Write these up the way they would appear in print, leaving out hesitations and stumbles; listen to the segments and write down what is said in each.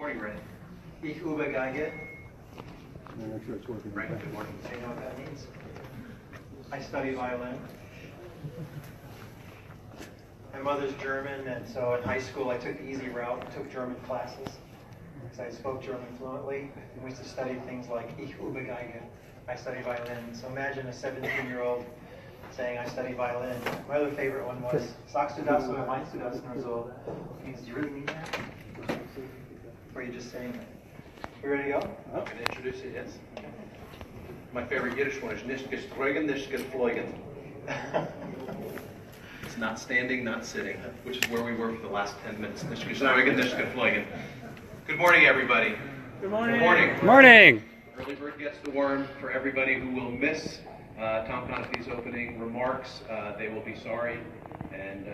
Morning, Ray. Ich übe Geige. I'm not sure it's working. Frank, good morning. Do you know what that means? I study violin. My mother's German, and so in high school I took the easy route and took German classes because I spoke German fluently. And we used to study things like Ich übe Geige. I study violin. So imagine a 17-year-old saying I study violin. My other favorite one was Sagst du das oder meinst du das nur so? Means, do you really mean that? Or are you just saying it? You ready to go? I'm going to introduce it, yes. My favorite Yiddish one is nicht gestreugen, nicht geflogen. It's not standing, not sitting, which is where we were for the last 10 minutes. Nicht gestreugen, nicht geflogen. Good morning, everybody. Good morning. Good morning. Morning! Early bird gets the worm. For everybody who will miss Tom Conophy's opening remarks, they will be sorry, and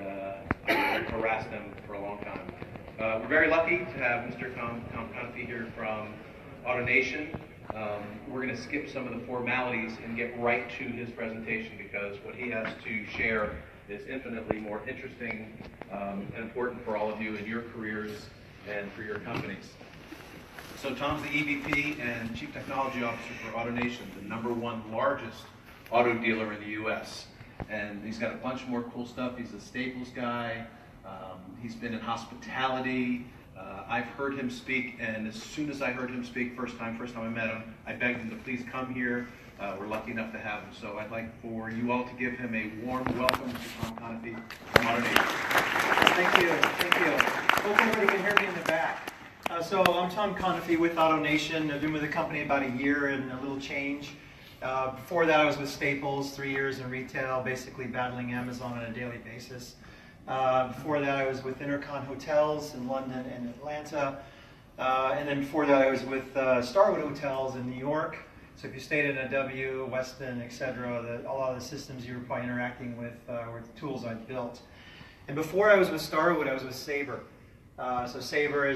I will harass them for a long time. We're very lucky to have Mr. Tom Conophy here from AutoNation. We're going to skip some of the formalities and get right to his presentation because what he has to share is infinitely more interesting and important for all of you in your careers and for your companies. So Tom's the EVP and Chief Technology Officer for AutoNation, the #1 largest auto dealer in the U.S. And he's got a bunch more cool stuff. He's a Staples guy. He's been in hospitality. I've heard him speak, and as soon as I heard him speak, first time I met him, I begged him to please come here. We're lucky enough to have him. So I'd like for you all to give him a warm welcome to Tom Conophy from AutoNation. Thank you. Hope everybody can hear me in the back. So I'm Tom Conophy with AutoNation. I've been with the company about a year and a little change. Before that I was with Staples, 3 years in retail, basically battling Amazon on a daily basis. Before that I was with Intercon Hotels in London and Atlanta. And then before that I was with Starwood Hotels in New York. So if you stayed in a W, Westin, etc., a lot of the systems you were probably interacting with were the tools I built. And before I was with Starwood, I was with Sabre. So Sabre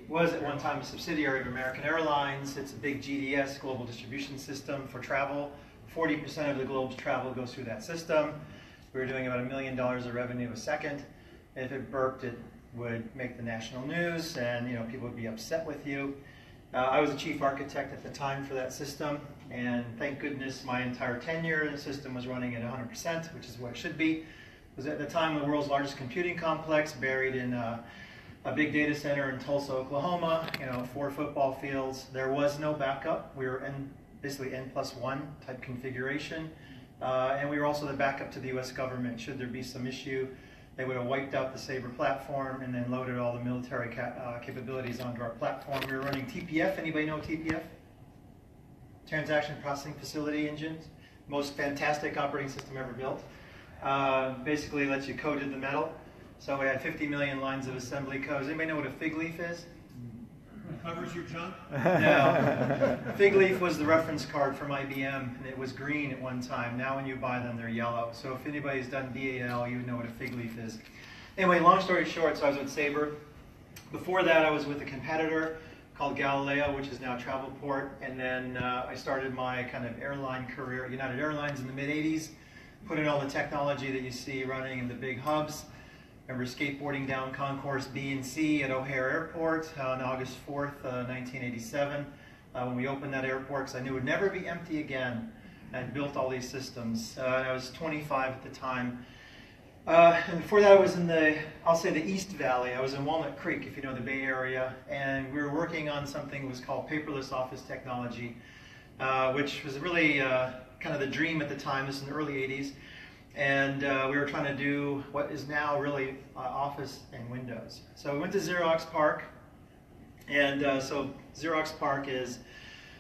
was at one time a subsidiary of American Airlines. It's a big GDS, global distribution system for travel. 40% of the globe's travel goes through that system. We were doing about $1 million of revenue a second. If it burped, it would make the national news, and people would be upset with you. I was the chief architect at the time for that system, and thank goodness my entire tenure, the system was running at 100%, which is what it should be. It was at the time the world's largest computing complex, buried in a big data center in Tulsa, Oklahoma. 4 football fields. There was no backup. We were basically N+1 type configuration. And we were also the backup to the U.S. government. Should there be some issue, they would have wiped out the Sabre platform and then loaded all the military capabilities onto our platform. We were running TPF. Anybody know TPF? Transaction Processing Facility Engines. Most fantastic operating system ever built. Basically lets you code in the metal. So we had 50 million lines of assembly code. Does anybody know what a fig leaf is? Covers your junk? No. Fig leaf was the reference card from IBM, and it was green at one time. Now when you buy them, they're yellow. So if anybody's done BAL, you would know what a fig leaf is. Anyway, long story short, so I was with Sabre. Before that, I was with a competitor called Galileo, which is now Travelport. And then I started my kind of airline career at United Airlines in the mid-'80s, put in all the technology that you see running in the big hubs. I remember skateboarding down Concourse B and C at O'Hare Airport on August 4th, 1987, when we opened that airport, because I knew it would never be empty again. I had built all these systems. I was 25 at the time. And before that, I was in I'll say the East Valley. I was in Walnut Creek, if you know the Bay Area, and we were working on something that was called paperless office technology, which was really kind of the dream at the time. This is in the early 80s. And we were trying to do what is now really Office and Windows. So we went to Xerox PARC, and so Xerox PARC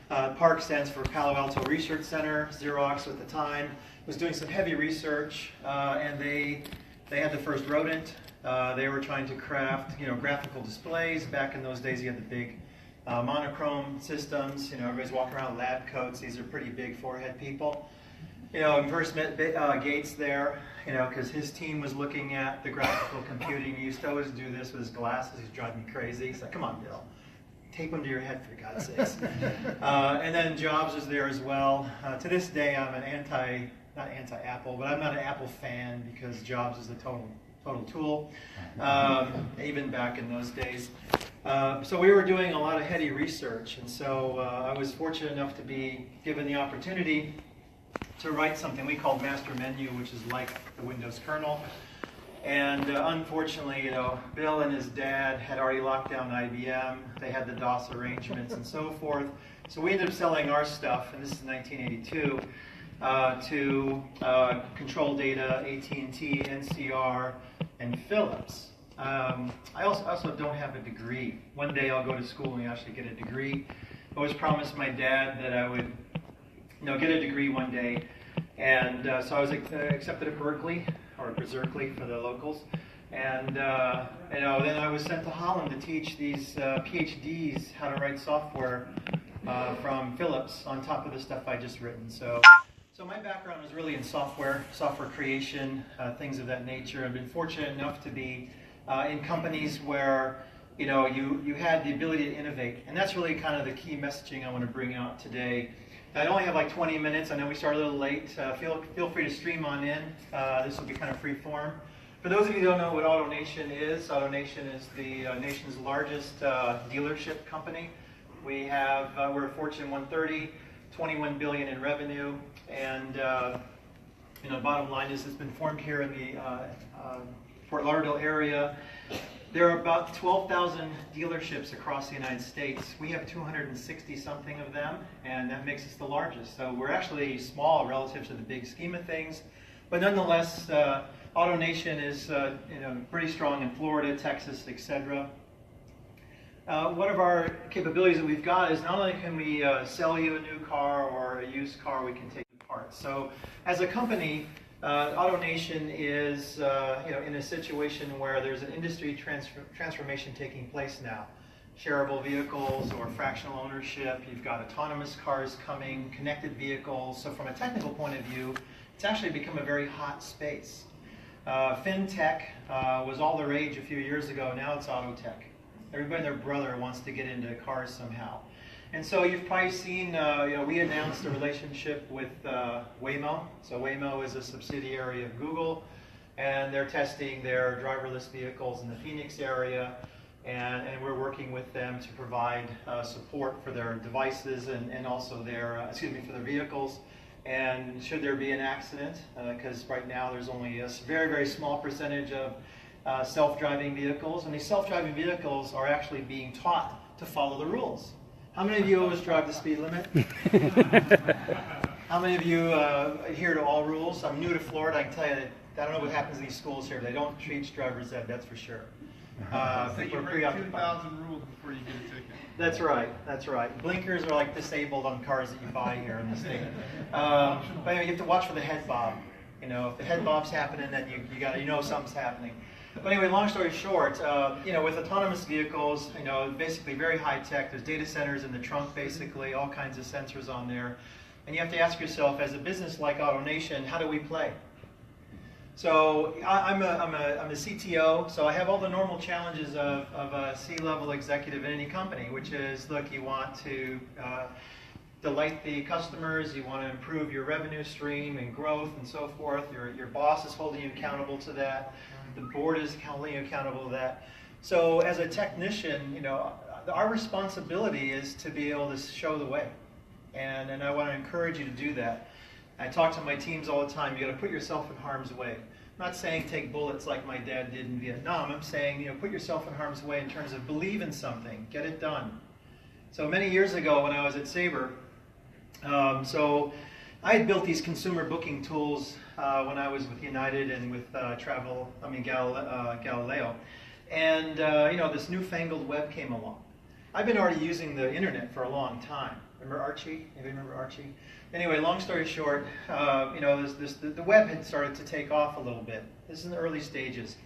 PARC stands for Palo Alto Research Center. Xerox at the time was doing some heavy research, and they had the first rodent. They were trying to craft graphical displays. Back in those days, you had the big monochrome systems. Everybody's walking around with lab coats. These are pretty big forehead people. And first met Gates there, because his team was looking at the graphical computing. He used to always do this with his glasses. He's driving me crazy. He's like, come on, Bill. Tape them to your head, for God's sakes. And then Jobs was there as well. To this day, I'm not anti-Apple, but I'm not an Apple fan because Jobs is the total tool, even back in those days. So we were doing a lot of heady research, and so I was fortunate enough to be given the opportunity to write something we called Master Menu, which is like the Windows kernel. And unfortunately, Bill and his dad had already locked down IBM. They had the DOS arrangements and so forth. So we ended up selling our stuff, and this is 1982, to Control Data, AT&T, NCR, and Philips. I also don't have a degree. One day I'll go to school and actually get a degree. I always promised my dad that I would get a degree one day. And so I was accepted at Berkeley, or Berkeley for the locals. And then I was sent to Holland to teach these PhDs how to write software from Philips on top of the stuff I just written. So my background was really in software creation, things of that nature. I've been fortunate enough to be in companies where you had the ability to innovate, and that's really kind of the key messaging I want to bring out today. I only have like 20 minutes. I know we started a little late. Feel free to stream on in. This will be kind of free form. For those of you who don't know what AutoNation is the nation's largest dealership company. We're a Fortune 130, 21 billion in revenue, and bottom line is it's been formed here in the Fort Lauderdale area. There are about 12,000 dealerships across the United States. We have 260 something of them, and that makes us the largest. So we're actually small relative to the big scheme of things, but nonetheless, AutoNation is pretty strong in Florida, Texas, etc. One of our capabilities that we've got is not only can we sell you a new car or a used car, we can take it apart. So as a company, AutoNation is in a situation where there's an industry transformation taking place now. Shareable vehicles or fractional ownership, you've got autonomous cars coming, connected vehicles. So from a technical point of view, it's actually become a very hot space. FinTech was all the rage a few years ago. Now it's Autotech. Everybody and their brother wants to get into cars somehow. And so you've probably seen, we announced a relationship with Waymo. So Waymo is a subsidiary of Google, and they're testing their driverless vehicles in the Phoenix area, and we're working with them to provide support for their devices and also their, for their vehicles. And should there be an accident, because right now there's only a very, very small percentage of self-driving vehicles, and these self-driving vehicles are actually being taught to follow the rules. How many of you always drive the speed limit? How many of you adhere to all rules? I'm new to Florida. I can tell you that I don't know what happens in these schools here. They don't treat drivers that's for sure. You break 2,000 rules before you get a ticket. That's right. That's right. Blinkers are like disabled on cars that you buy here in the state. But anyway, you have to watch for the head bob. If the head bob's happening, then you know something's happening. But anyway, long story short, with autonomous vehicles, basically very high tech. There's data centers in the trunk, basically, all kinds of sensors on there, and you have to ask yourself, as a business like AutoNation, how do we play? So I'm a CTO, so I have all the normal challenges of a C-level executive in any company, which is, look, you want to delight the customers, you want to improve your revenue stream and growth and so forth. Your boss is holding you accountable to that. The board is holding you accountable to that. So as a technician, our responsibility is to be able to show the way. And I want to encourage you to do that. I talk to my teams all the time. You got to put yourself in harm's way. I'm not saying take bullets like my dad did in Vietnam. I'm saying, put yourself in harm's way in terms of believe in something, get it done. So many years ago when I was at Sabre, so I had built these consumer booking tools when I was with United and with Galileo. And this newfangled web came along. I've been already using the internet for a long time. Remember Archie? Anybody remember Archie? Anyway, long story short, the web had started to take off a little bit. This is in the early stages.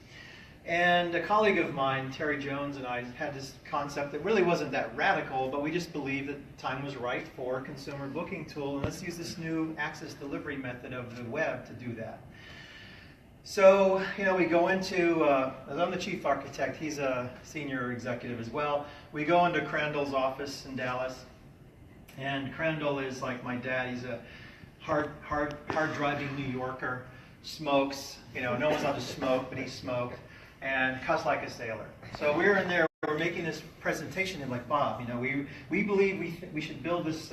And a colleague of mine, Terry Jones, and I had this concept that really wasn't that radical, but we just believed that the time was right for a consumer booking tool, and let's use this new access delivery method of the web to do that. So, we go into, I'm the chief architect, he's a senior executive as well. We go into Crandall's office in Dallas, and Crandall is like my dad. He's a hard driving New Yorker, smokes, no one's allowed to smoke, but he smoked, and cussed like a sailor. So we were in there we're making this presentation and like, Bob, we believe we should build this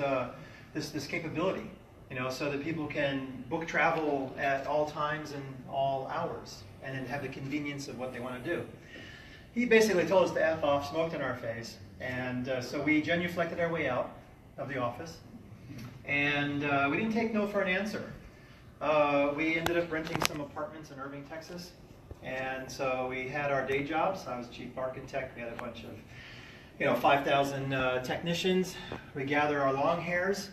this capability, so that people can book travel at all times and all hours, and then have the convenience of what they want to do. He basically told us to F off, smoked in our face, and so we genuflected our way out of the office, and we didn't take no for an answer. We ended up renting some apartments in Irving, Texas, and so we had our day jobs. I was chief architect. We had a bunch of 5,000 technicians. We gather our long hairs,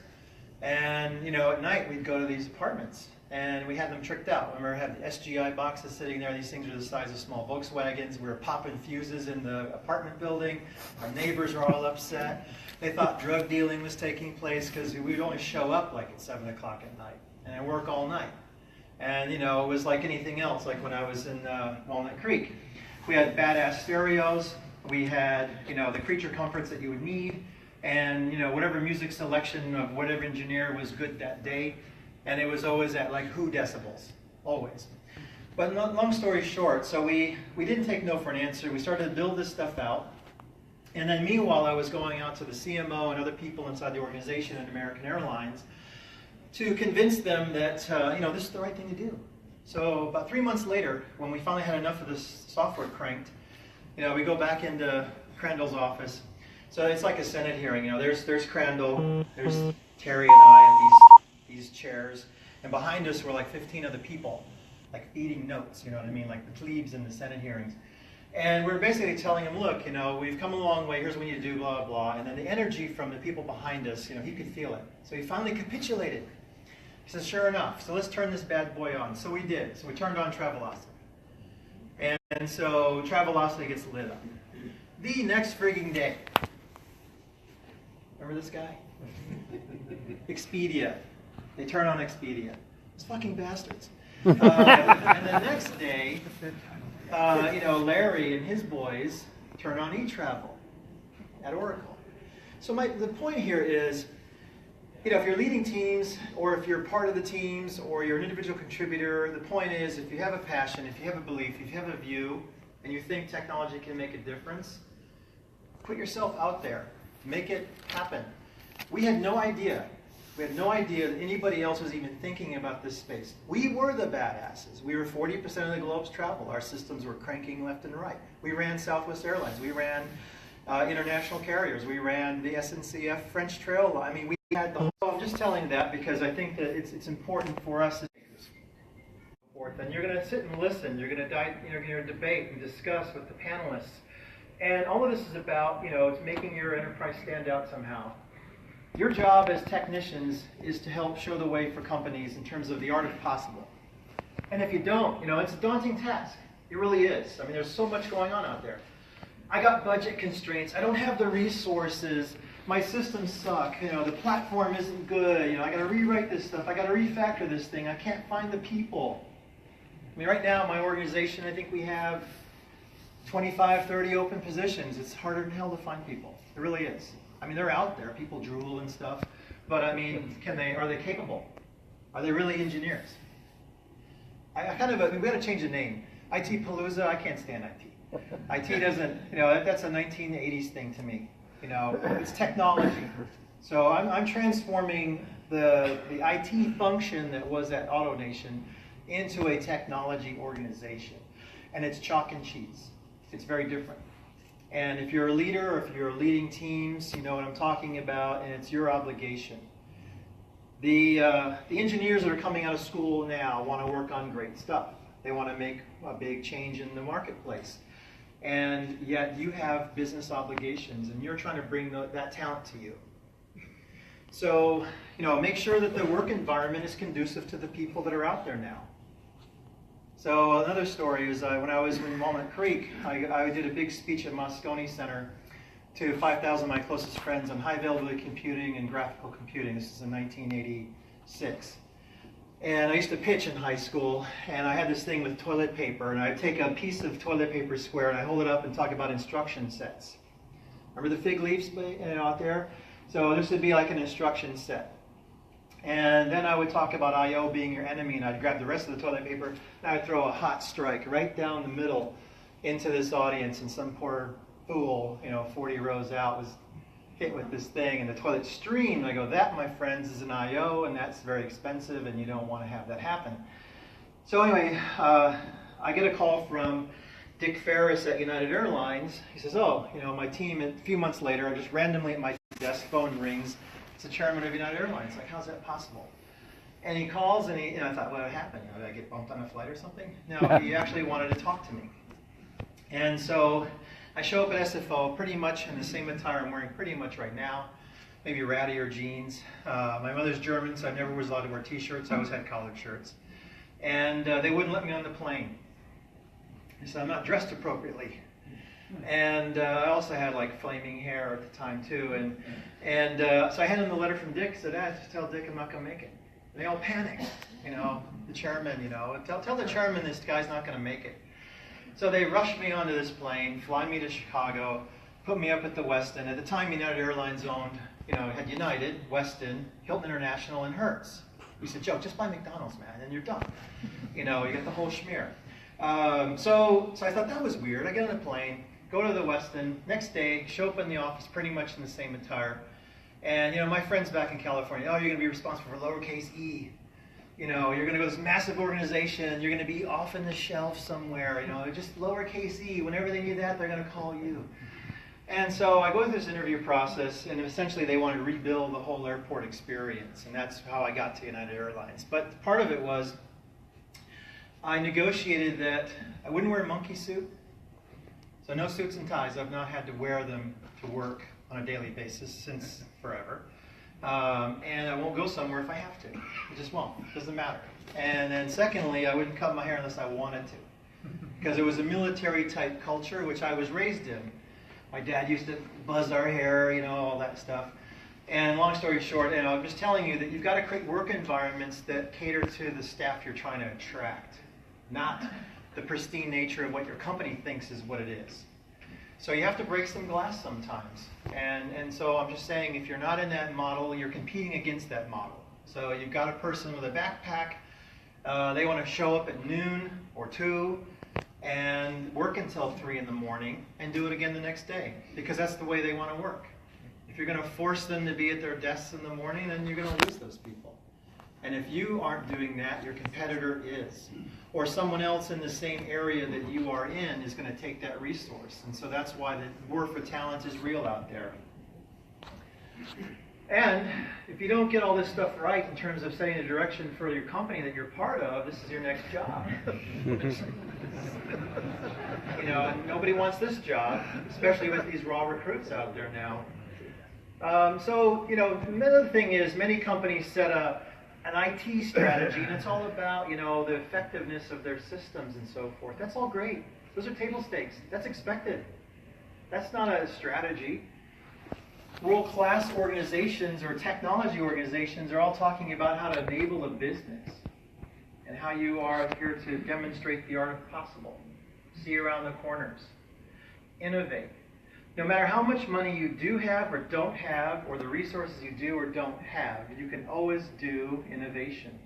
and at night we'd go to these apartments, and we had them tricked out. Remember, I had the SGI boxes sitting there. These things are the size of small Volkswagens. We were popping fuses in the apartment building. Our neighbors were all upset. They thought drug dealing was taking place because we'd only show up like at 7 o'clock at night and work all night. And it was like anything else, like when I was in Walnut Creek. We had badass stereos. We had the creature comforts that you would need, and whatever music selection of whatever engineer was good that day. And it was always at like who decibels, always. But long story short, so we didn't take no for an answer. We started to build this stuff out. And then meanwhile, I was going out to the CMO and other people inside the organization at American Airlines to convince them that this is the right thing to do. So about 3 months later, when we finally had enough of this software cranked, we go back into Crandall's office. So it's like a Senate hearing. There's Crandall, there's Terry and I at these chairs, and behind us were like 15 other people, like feeding notes, like the plebes in the Senate hearings. And we're basically telling him, look, we've come a long way, here's what we need to do, blah, blah. And then the energy from the people behind us, he could feel it. So he finally capitulated. He says, sure enough, so let's turn this bad boy on. So we did. So we turned on Travelocity. And so Travelocity gets lit up. The next frigging day. Remember this guy? Expedia. They turn on Expedia. Those fucking bastards. And the next day, Larry and his boys turn on eTravel at Oracle. So the point here is, if you're leading teams, or if you're part of the teams, or you're an individual contributor, the point is, if you have a passion, if you have a belief, if you have a view, and you think technology can make a difference, put yourself out there. Make it happen. We had no idea. We had no idea that anybody else was even thinking about this space. We were the badasses. We were 40% of the globe's travel. Our systems were cranking left and right. We ran Southwest Airlines. We ran international carriers. We ran the SNCF French Trail Line. I mean, we had the whole. I'm just telling that because I think that it's important for us to forth. And you're going to sit and listen. You're going to debate and discuss with the panelists. And all of this is about, it's making your enterprise stand out somehow. Your job as technicians is to help show the way for companies in terms of the art of possible. And if you don't, it's a daunting task. It really is. I mean, there's so much going on out there. I got budget constraints. I don't have the resources. My systems suck. The platform isn't good. I got to rewrite this stuff. I got to refactor this thing. I can't find the people. I mean, right now, my organization, I think we have 25, 30 open positions. It's harder than hell to find people. It really is. I mean, they're out there. People drool and stuff. But I mean, are they capable? Are they really engineers? we got to change the name. ITPalooza, I can't stand IT. IT doesn't, that's a 1980s thing to me. It's technology. So I'm transforming the IT function that was at AutoNation into a technology organization. And it's chalk and cheese. It's very different. And if you're a leader or if you're leading teams, you know what I'm talking about, and it's your obligation. The engineers that are coming out of school now want to work on great stuff. They want to make a big change in the marketplace. And yet you have business obligations, and you're trying to bring that talent to you. So, make sure that the work environment is conducive to the people that are out there now. So another story is when I was in Walnut Creek, I did a big speech at Moscone Center to 5,000 of my closest friends on high availability computing and graphical computing. This is in 1986. And I used to pitch in high school, and I had this thing with toilet paper, and I'd take a piece of toilet paper square and I hold it up and talk about instruction sets. Remember the fig leaves out there? So this would be like an instruction set. And then I would talk about I/O being your enemy, and I'd grab the rest of the toilet paper, and I'd throw a hot strike right down the middle into this audience, and some poor fool, 40 rows out, was hit with this thing, and the toilet streamed. I go, that, my friends, is an IO, and that's very expensive, and you don't want to have that happen. So anyway, I get a call from Dick Ferris at United Airlines. He says, oh, my team, a few months later, I just randomly at my desk, phone rings. It's the chairman of United Airlines. Like, how's that possible? And he calls, and I thought, what happened? Did I get bumped on a flight or something? No, he actually wanted to talk to me. And so I show up at SFO pretty much in the same attire I'm wearing pretty much right now, maybe rattier jeans. My mother's German, so I never was allowed to wear t-shirts. I always had collared shirts. And they wouldn't let me on the plane. So I'm not dressed appropriately. And I also had like flaming hair at the time too. And so I handed them the letter from Dick, said, just tell Dick I'm not going to make it. And they all panicked, the chairman, tell the chairman this guy's not going to make it. So they rushed me onto this plane, fly me to Chicago, put me up at the Westin. At the time, United Airlines owned, had United, Westin, Hilton International, and Hertz. We said, Joe, just buy McDonald's, man, and you're done. You get the whole schmear. So I thought that was weird. I get on the plane, go to the Westin. Next day, show up in the office pretty much in the same attire. And my friends back in California, oh, you're going to be responsible for lowercase e. You're going to go to this massive organization. You're going to be off in the shelf somewhere. Just lowercase e. Whenever they need that, they're going to call you. And so I go through this interview process, and essentially they wanted to rebuild the whole airport experience, and that's how I got to United Airlines. But part of it was I negotiated that I wouldn't wear a monkey suit. So no suits and ties. I've not had to wear them to work on a daily basis since forever. And I won't go somewhere if I have to. I just won't. It doesn't matter. And then secondly, I wouldn't cut my hair unless I wanted to. Because it was a military type culture, which I was raised in. My dad used to buzz our hair, all that stuff. And long story short, I'm just telling you that you've got to create work environments that cater to the staff you're trying to attract, not the pristine nature of what your company thinks is what it is. So you have to break some glass sometimes. And so I'm just saying, if you're not in that model, you're competing against that model. So you've got a person with a backpack. They want to show up at noon or 2 and work until 3 in the morning and do it again the next day, because that's the way they want to work. If you're going to force them to be at their desks in the morning, then you're going to lose those people. And if you aren't doing that, your competitor is. Or someone else in the same area that you are in is going to take that resource. And so that's why the war for talent is real out there. And if you don't get all this stuff right in terms of setting the direction for your company that you're part of, this is your next job. And nobody wants this job, especially with these raw recruits out there now. Another thing is many companies set up an IT strategy, and it's all about, the effectiveness of their systems and so forth. That's all great. Those are table stakes. That's expected. That's not a strategy. World-class organizations or technology organizations are all talking about how to enable a business and how you are here to demonstrate the art of possible. See around the corners. Innovate. No matter how much money you do have or don't have, or the resources you do or don't have, you can always do innovation.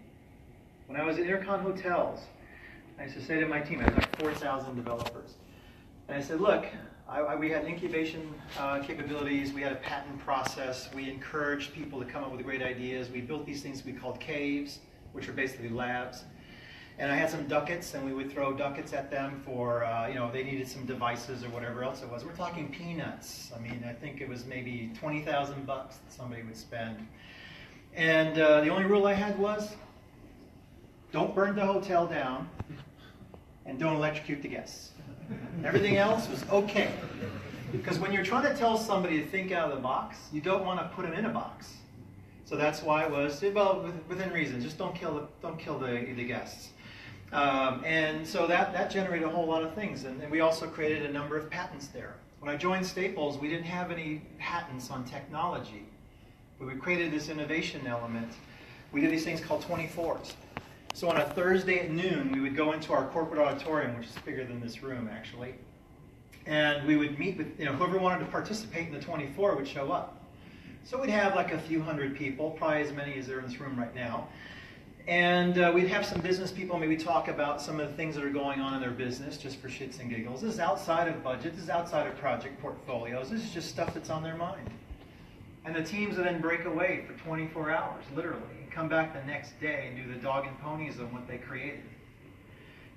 When I was at Intercon Hotels, I used to say to my team, I had like 4,000 developers, and I said, look, we had incubation capabilities, we had a patent process, we encouraged people to come up with great ideas, we built these things we called caves, which are basically labs. And I had some ducats, and we would throw ducats at them for, they needed some devices or whatever else it was. We're talking peanuts. I mean, I think it was maybe $20,000 that somebody would spend. And the only rule I had was, don't burn the hotel down, and don't electrocute the guests. Everything else was okay. Because when you're trying to tell somebody to think out of the box, you don't want to put them in a box. So that's why it was, within reason, just don't kill the guests. And so that generated a whole lot of things. And we also created a number of patents there. When I joined Staples, we didn't have any patents on technology. But we created this innovation element. We did these things called 24s. So on a Thursday at noon, we would go into our corporate auditorium, which is bigger than this room, actually. And we would meet with, whoever wanted to participate in the 24 would show up. So we'd have like a few hundred people, probably as many as are in this room right now. And we'd have some business people maybe talk about some of the things that are going on in their business just for shits and giggles. This is outside of budget. This is outside of project portfolios. This is just stuff that's on their mind. And the teams would then break away for 24 hours, literally, and come back the next day and do the dog and ponies on what they created.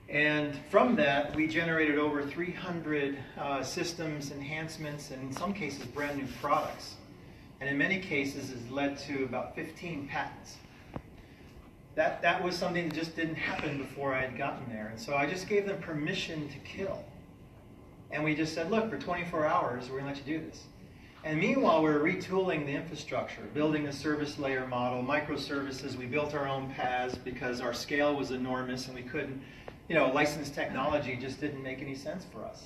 And from that, we generated over 300 systems, enhancements, and in some cases, brand new products. And in many cases, has led to about 15 patents. That was something that just didn't happen before I had gotten there. And so I just gave them permission to kill. And we just said, look, for 24 hours, we're going to let you do this. And meanwhile, we're retooling the infrastructure, building a service layer model, microservices. We built our own paths because our scale was enormous and we couldn't, licensed technology just didn't make any sense for us.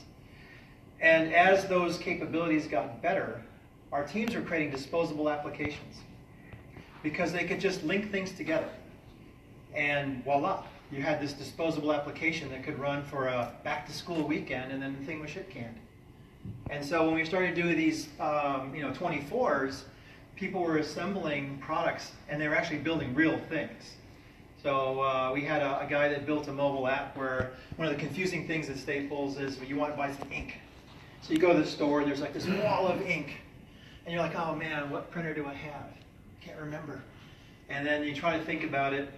And as those capabilities got better, our teams were creating disposable applications because they could just link things together. And voila, you had this disposable application that could run for a back-to-school weekend, and then the thing was shit-canned. And so when we started doing these 24s, people were assembling products, and they were actually building real things. So we had a guy that built a mobile app where one of the confusing things at Staples is when you want to buy some ink. So you go to the store, and there's like this wall of ink. And you're like, oh man, what printer do I have? Can't remember. And then you try to think about it.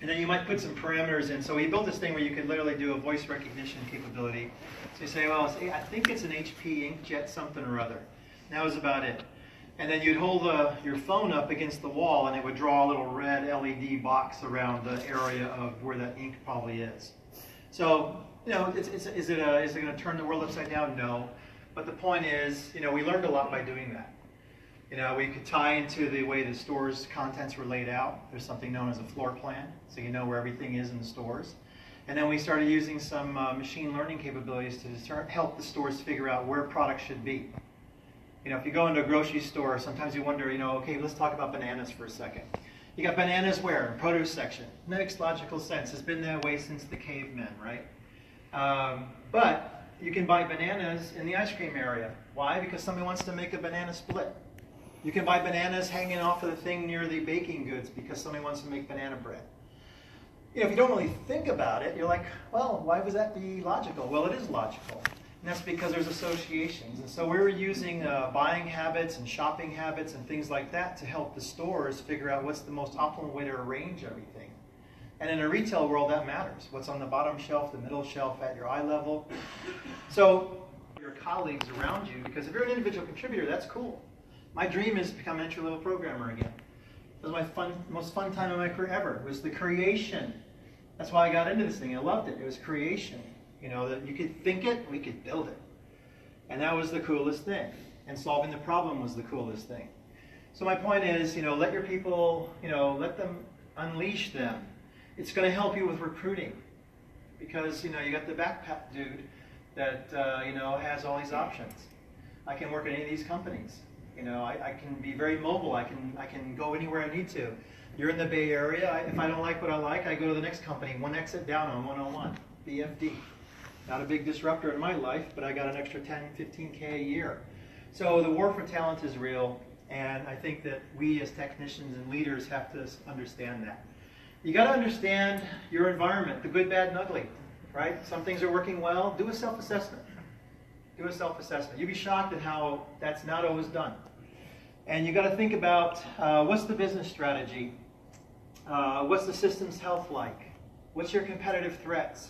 And then you might put some parameters in. So we built this thing where you could literally do a voice recognition capability. So you say, well, I think it's an HP inkjet something or other. And that was about it. And then you'd hold your phone up against the wall, and it would draw a little red LED box around the area of where that ink probably is. So, is it going to turn the world upside down? No. But the point is, we learned a lot by doing that. We could tie into the way the store's contents were laid out. There's something known as a floor plan, so you know where everything is in the stores. And then we started using some machine learning capabilities to help the stores figure out where products should be. If you go into a grocery store, sometimes you wonder, okay, let's talk about bananas for a second. You got bananas where? In produce section. Makes logical sense. It's been that way since the cavemen, right? But you can buy bananas in the ice cream area. Why? Because somebody wants to make a banana split. You can buy bananas hanging off of the thing near the baking goods because somebody wants to make banana bread. If you don't really think about it, you're like, well, why would that be logical? Well, it is logical. And that's because there's associations. And so we were using buying habits and shopping habits and things like that to help the stores figure out what's the most optimal way to arrange everything. And in a retail world, that matters. What's on the bottom shelf, the middle shelf, at your eye level. So your colleagues around you, because if you're an individual contributor, that's cool. My dream is to become an entry-level programmer again. It was my most fun time of my career ever. It was the creation. That's why I got into this thing. I loved it. It was creation. That you could think it, we could build it. And that was the coolest thing. And solving the problem was the coolest thing. So my point is, let your people, let them unleash them. It's going to help you with recruiting. Because, you got the backpack dude that, has all these options. I can work at any of these companies. I can be very mobile. I can go anywhere I need to. You're in the Bay Area. If I don't like what I like, I go to the next company, one exit down on 101, BFD. Not a big disruptor in my life, but I got an extra 10, 15K a year. So the war for talent is real, and I think that we as technicians and leaders have to understand that. You got to understand your environment, the good, bad, and ugly, right? Some things are working well. Do a self-assessment. Do a self-assessment. You'd be shocked at how that's not always done. And you got to think about what's the business strategy? What's the system's health like? What's your competitive threats?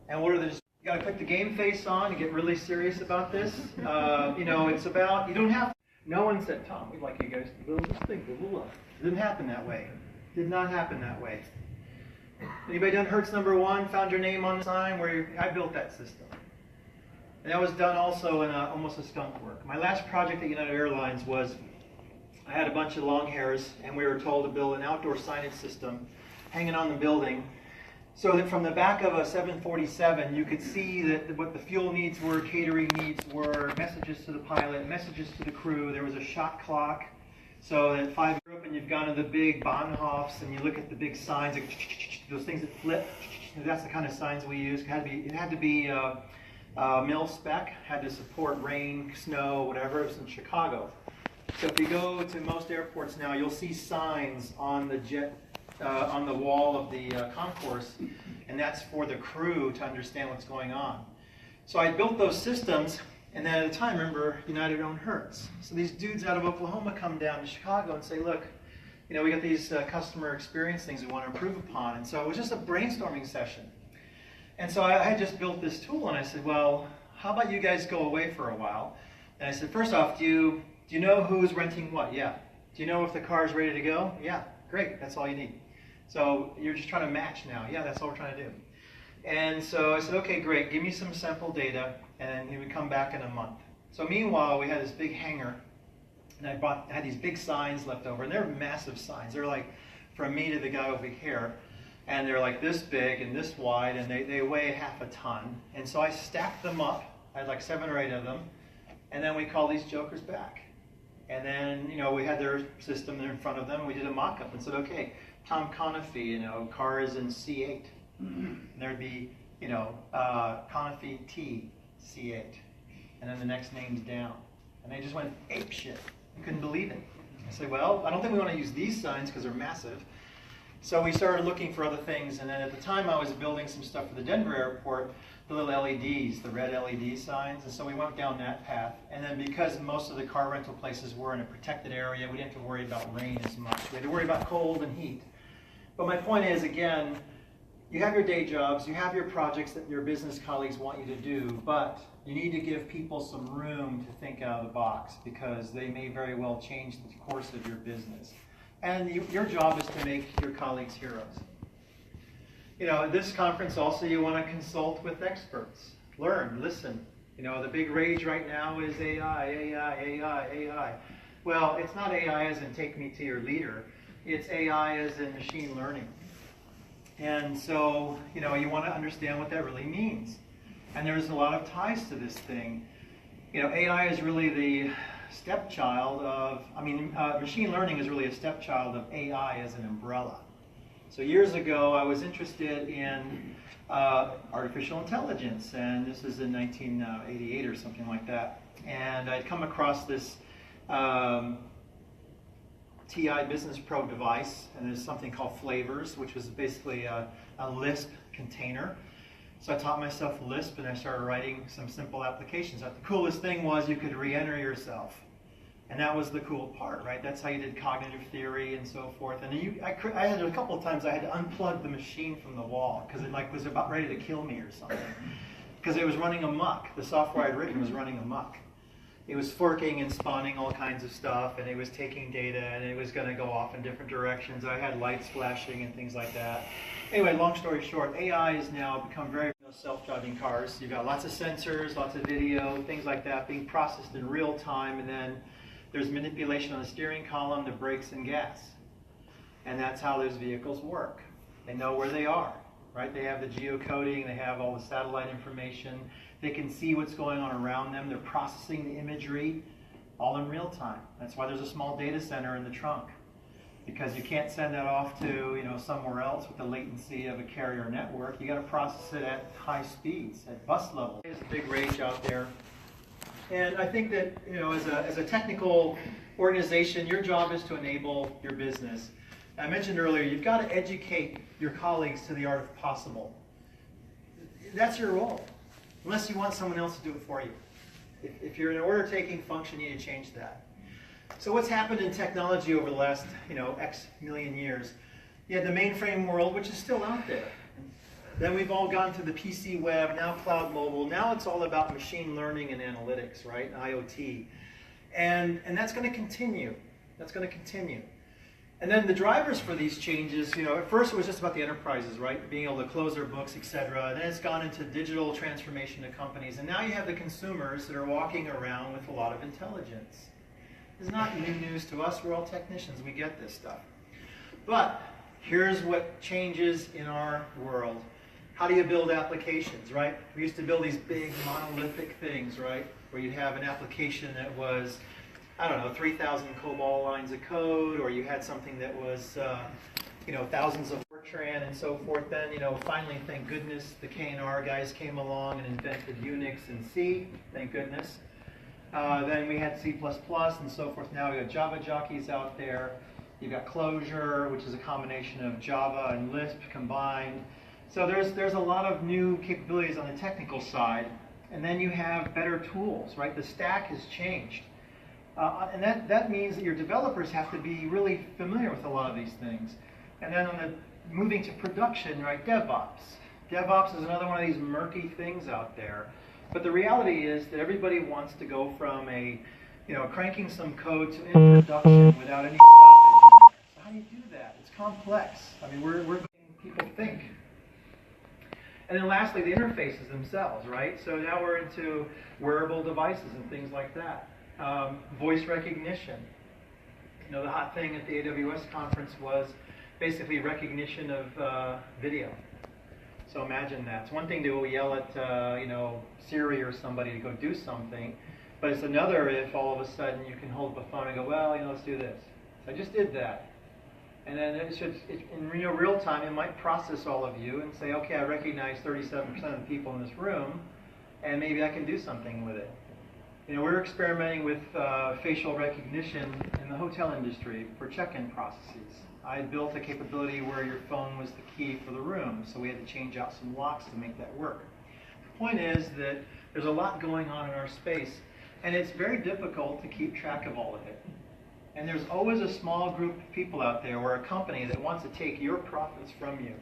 And what are the... You got to put the game face on and get really serious about this. It's about, you don't have... No one said, Tom, we'd like you guys to build this thing. Blah, blah, blah. It didn't happen that way. Did not happen that way. Anybody done Hertz #1, found your name on the sign? I built that system. And that was done also in almost a skunk work. My last project at United Airlines was, I had a bunch of long hairs, and we were told to build an outdoor signage system hanging on the building so that from the back of a 747, you could see what the fuel needs were, catering needs were, messages to the pilot, messages to the crew. There was a shot clock. So at 5 Europe, and you've gone to the big Bahnhofs, and you look at the big signs, like, those things that flip. That's the kind of signs we use. It had to be mil spec, had to support rain, snow, whatever. It was in Chicago. So if you go to most airports now, you'll see signs on the jet on the wall of the concourse, and that's for the crew to understand what's going on. So I built those systems, and then at the time, remember, United owned Hertz. So these dudes out of Oklahoma come down to Chicago and say, look, we got these customer experience things we want to improve upon. And so it was just a brainstorming session. And so I had just built this tool, and I said, well, how about you guys go away for a while? And I said, first off, do you know who's renting what? Yeah. Do you know if the car's ready to go? Yeah. Great. That's all you need. So you're just trying to match now. Yeah, that's all we're trying to do. And so I said, okay, great. Give me some sample data, and he would come back in a month. So meanwhile, we had this big hangar, and I had these big signs left over, and they're massive signs. They're like from me to the guy over here, and they're like this big and this wide, and they weigh half a ton. And so I stacked them up. I had like 7 or 8 of them, and then we called these jokers back. And then, we had their system there in front of them. We did a mock-up and said, okay, Tom Conophy, car is in C8. And there'd be, Conophy T, C8. And then the next name's down. And they just went ape shit. I couldn't believe it. I said, well, I don't think we want to use these signs because they're massive. So we started looking for other things. And then at the time I was building some stuff for the Denver airport, the little LEDs, the red LED signs. And so we went down that path. And then because most of the car rental places were in a protected area, we didn't have to worry about rain as much. We had to worry about cold and heat. But my point is, again, you have your day jobs, you have your projects that your business colleagues want you to do, but you need to give people some room to think out of the box because they may very well change the course of your business. And your job is to make your colleagues heroes. At this conference also you want to consult with experts. Learn, listen. The big rage right now is AI. Well, it's not AI as in take me to your leader. It's AI as in machine learning. And so, you want to understand what that really means. And there's a lot of ties to this thing. AI is really the stepchild of, machine learning is really a stepchild of AI as an umbrella. So years ago, I was interested in artificial intelligence, and this is in 1988 or something like that. And I'd come across this TI Business Pro device, and there's something called Flavors, which was basically a Lisp container. So I taught myself Lisp, and I started writing some simple applications. The coolest thing was you could re-enter yourself. And that was the cool part, right? That's how you did cognitive theory and so forth. And I had a couple of times I had to unplug the machine from the wall because it was about ready to kill me or something. Because it was running amok. The software I'd written was running amok. It was forking and spawning all kinds of stuff, and it was taking data, and it was going to go off in different directions. I had lights flashing and things like that. Anyway, long story short, AI has now become very self-driving cars. You've got lots of sensors, lots of video, things like that being processed in real time, and then there's manipulation on the steering column, the brakes, and gas. And that's how those vehicles work. They know where they are, right? They have the geocoding, they have all the satellite information. They can see what's going on around them. They're processing the imagery all in real time. That's why there's a small data center in the trunk, because you can't send that off to somewhere else with the latency of a carrier network. You got to process it at high speeds, at bus level. There's a big rage out there, and I think that as a technical organization, your job is to enable your business. I mentioned earlier, you've got to educate your colleagues to the art of possible. That's your role. Unless you want someone else to do it for you. If you're an order-taking function, you need to change that. So what's happened in technology over the last, X million years? You had the mainframe world, which is still out there. Then we've all gone to the PC web, now cloud mobile. Now it's all about machine learning and analytics, right? IoT. And that's going to continue. That's going to continue. And then the drivers for these changes, at first it was just about the enterprises, right? Being able to close their books, et cetera. Then it's gone into digital transformation of companies. And now you have the consumers that are walking around with a lot of intelligence. It's not new news to us. We're all technicians. We get this stuff. But here's what changes in our world. How do you build applications, right? We used to build these big monolithic things, right? Where you'd have an application that was 3,000 COBOL lines of code, or you had something that was, thousands of Fortran and so forth. Then, finally, thank goodness, the K&R guys came along and invented Unix and C, thank goodness. Then we had C++ and so forth. Now we got Java jockeys out there. You've got Clojure, which is a combination of Java and Lisp combined. So there's a lot of new capabilities on the technical side. And then you have better tools, right? The stack has changed. And that means that your developers have to be really familiar with a lot of these things. And then on the moving to production, right, DevOps. DevOps is another one of these murky things out there. But the reality is that everybody wants to go from cranking some code to in production without any stoppage. So how do you do that? It's complex. I mean, we're making people think. And then lastly, the interfaces themselves, right? So now we're into wearable devices and things like that. Voice recognition. The hot thing at the AWS conference was basically recognition of video. So imagine that. It's one thing to yell at Siri or somebody to go do something, but it's another if all of a sudden you can hold up a phone and go, well, let's do this. So I just did that. And then in real time, it might process all of you and say, okay, I recognize 37% of the people in this room, and maybe I can do something with it. We're experimenting with facial recognition in the hotel industry for check-in processes. I built a capability where your phone was the key for the room, so we had to change out some locks to make that work. The point is that there's a lot going on in our space, and it's very difficult to keep track of all of it. And there's always a small group of people out there or a company that wants to take your profits from you.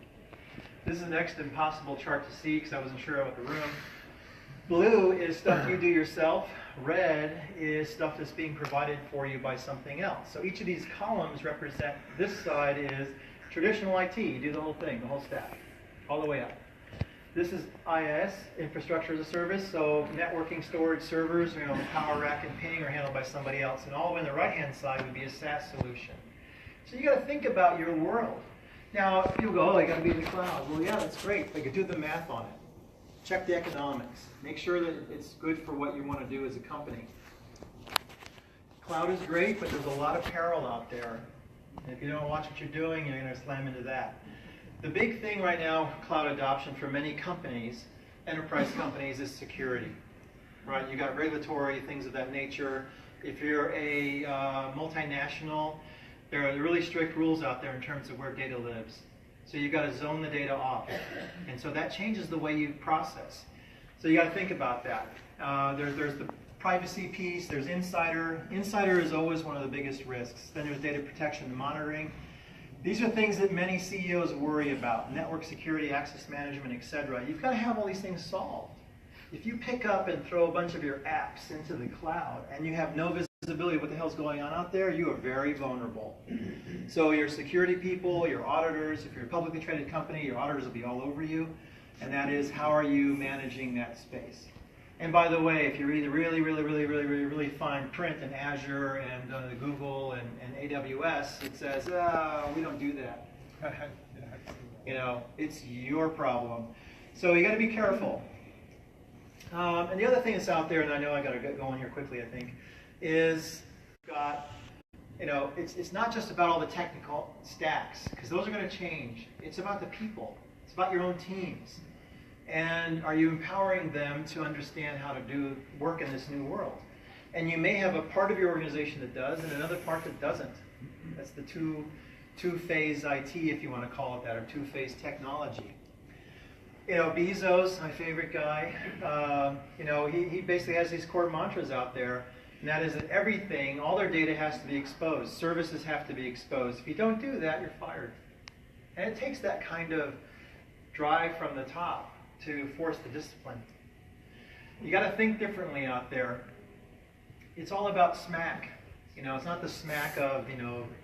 This is the next impossible chart to see because I wasn't sure about the room. Blue is stuff you do yourself. Red is stuff that's being provided for you by something else. So each of these columns represent, this side is traditional IT. You do the whole thing, the whole stack, all the way up. This is IaaS, infrastructure as a service, so networking, storage, servers, power rack and ping are handled by somebody else. And all the way on the right-hand side would be a SaaS solution. So you got to think about your world. Now, people go, oh, I got to be in the cloud. Well, yeah, that's great, but you do the math on it. Check the economics. Make sure that it's good for what you want to do as a company. Cloud is great, but there's a lot of peril out there. And if you don't watch what you're doing, you're going to slam into that. The big thing right now, cloud adoption for many companies, enterprise companies, is security. Right? You got regulatory things of that nature. If you're a multinational, there are really strict rules out there in terms of where data lives. So you've got to zone the data off. And so that changes the way you process. So you got to think about that. There's the privacy piece, there's insider. Insider is always one of the biggest risks. Then there's data protection and monitoring. These are things that many CEOs worry about, network security, access management, etc. You've got to have all these things solved. If you pick up and throw a bunch of your apps into the cloud and you have no visibility of what the hell's going on out there, you are very vulnerable. So your security people, your auditors, if you're a publicly traded company, your auditors will be all over you. And that is, how are you managing that space? And by the way, if you read the really fine print in Azure and Google and AWS, it says, we don't do that. It's your problem. So you got to be careful. And the other thing that's out there, and I know I got to get going here quickly, I think, is it's not just about all the technical stacks, because those are going to change. It's about the people. It's about your own teams. And are you empowering them to understand how to do work in this new world? And you may have a part of your organization that does and another part that doesn't. That's the two-phase IT, if you want to call it that, or two-phase technology. Bezos, my favorite guy, he basically has these core mantras out there, and that is that everything, all their data has to be exposed. Services have to be exposed. If you don't do that, you're fired. And it takes that kind of drive from the top to force the discipline. You got to think differently out there. It's all about smack. It's not the smack of,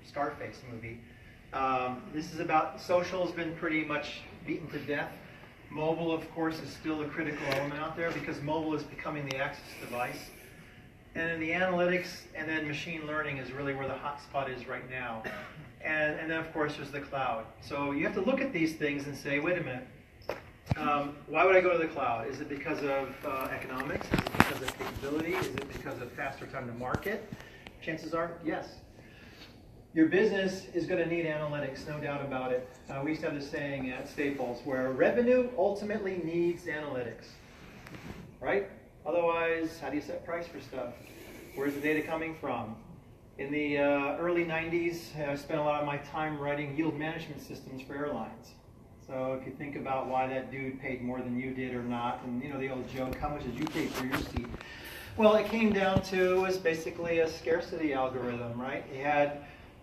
Scarface movie. This is about, social has been pretty much beaten to death. Mobile, of course, is still a critical element out there because mobile is becoming the access device. And then the analytics and then machine learning is really where the hot spot is right now. And then, of course, there's the cloud. So you have to look at these things and say, wait a minute, why would I go to the cloud? Is it because of economics? Is it because of capability? Is it because of faster time to market? Chances are, yes. Your business is going to need analytics, no doubt about it. We used to have this saying at Staples where revenue ultimately needs analytics, right? Otherwise, how do you set price for stuff? Where's the data coming from? In the early 90s, I spent a lot of my time writing yield management systems for airlines. So if you think about why that dude paid more than you did or not, and you know the old joke, how much did you pay for your seat? Well, it came down to, it was basically a scarcity algorithm, right? You had,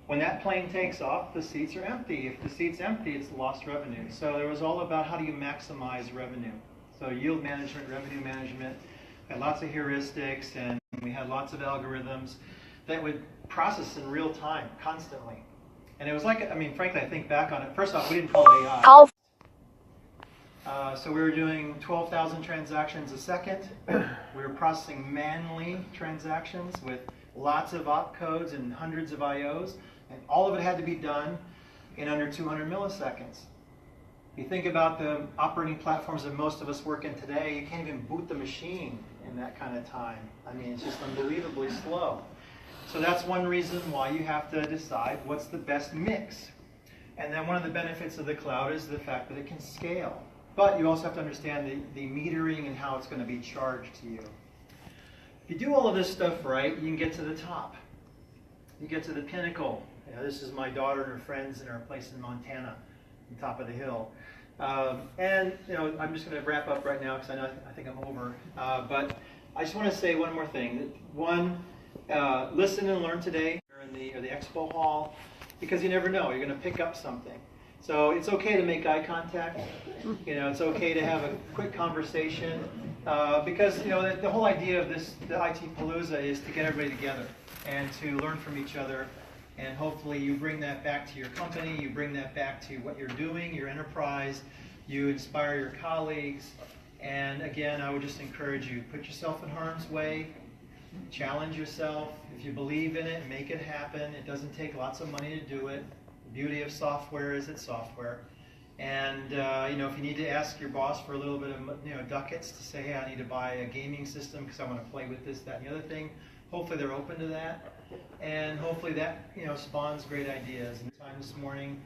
when that plane takes off, the seats are empty. If the seat's empty, it's lost revenue. So it was all about how do you maximize revenue. So yield management, revenue management, had lots of heuristics, and we had lots of algorithms that would process in real time, constantly. And it was like, I mean, frankly, I think back on it. First off, we didn't call it AI. So we were doing 12,000 transactions a second. We were processing manually transactions with lots of opcodes and hundreds of IOs, and all of it had to be done in under 200 milliseconds. If you think about the operating platforms that most of us work in today, you can't even boot the machine in that kind of time. I mean, it's just unbelievably slow. So that's one reason why you have to decide what's the best mix. And then one of the benefits of the cloud is the fact that it can scale. But you also have to understand the metering and how it's going to be charged to you. If you do all of this stuff right, you can get to the top. You get to the pinnacle. You know, this is my daughter and her friends in our place in Montana, on top of the hill. And you know, I'm just going to wrap up right now because I think I'm over. But I just want to say one more thing. One, listen and learn today in the expo hall, because you never know, you're going to pick up something. So it's okay to make eye contact. You know, it's okay to have a quick conversation, because you know the whole idea of the ITPalooza is to get everybody together and to learn from each other. And hopefully you bring that back to your company, you bring that back to what you're doing, your enterprise, you inspire your colleagues. And again, I would just encourage you, put yourself in harm's way, challenge yourself. If you believe in it, make it happen. It doesn't take lots of money to do it. The beauty of software is it's software. And you know, if you need to ask your boss for a little bit of ducats to say, hey, I need to buy a gaming system because I want to play with this, that, and the other thing, hopefully they're open to that. And hopefully that spawns great ideas. And time this morning,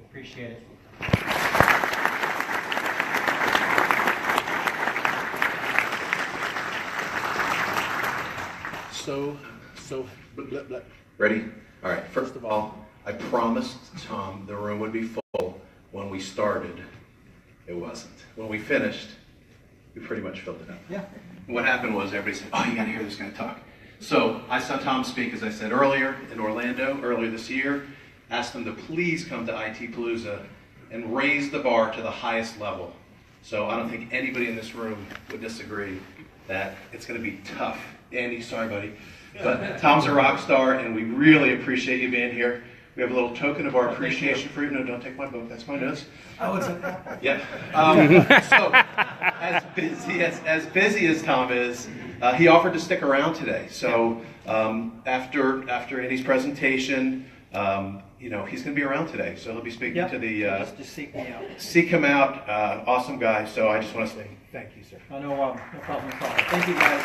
appreciate it. Ready? All right. First of all, I promised Tom the room would be full when we started. It wasn't. When we finished, we pretty much filled it up. Yeah. What happened was everybody said, oh, you got to hear this guy talk. So I saw Tom speak, as I said earlier, in Orlando earlier this year. Asked him to please come to ITPalooza and raise the bar to the highest level. So I don't think anybody in this room would disagree that it's going to be tough. Andy, sorry, buddy. But Tom's a rock star, and we really appreciate you being here. We have a little token of our appreciation for you. No, don't take my book. That's my notes. Oh, it's okay. Yeah. So, as busy as Tom is, he offered to stick around today. So, after Andy's presentation, he's going to be around today. So he'll be speaking to the. Just seek me out. Seek him out. Awesome guy. So I just want to say thank you, sir. Oh, no problem at all. Thank you, guys.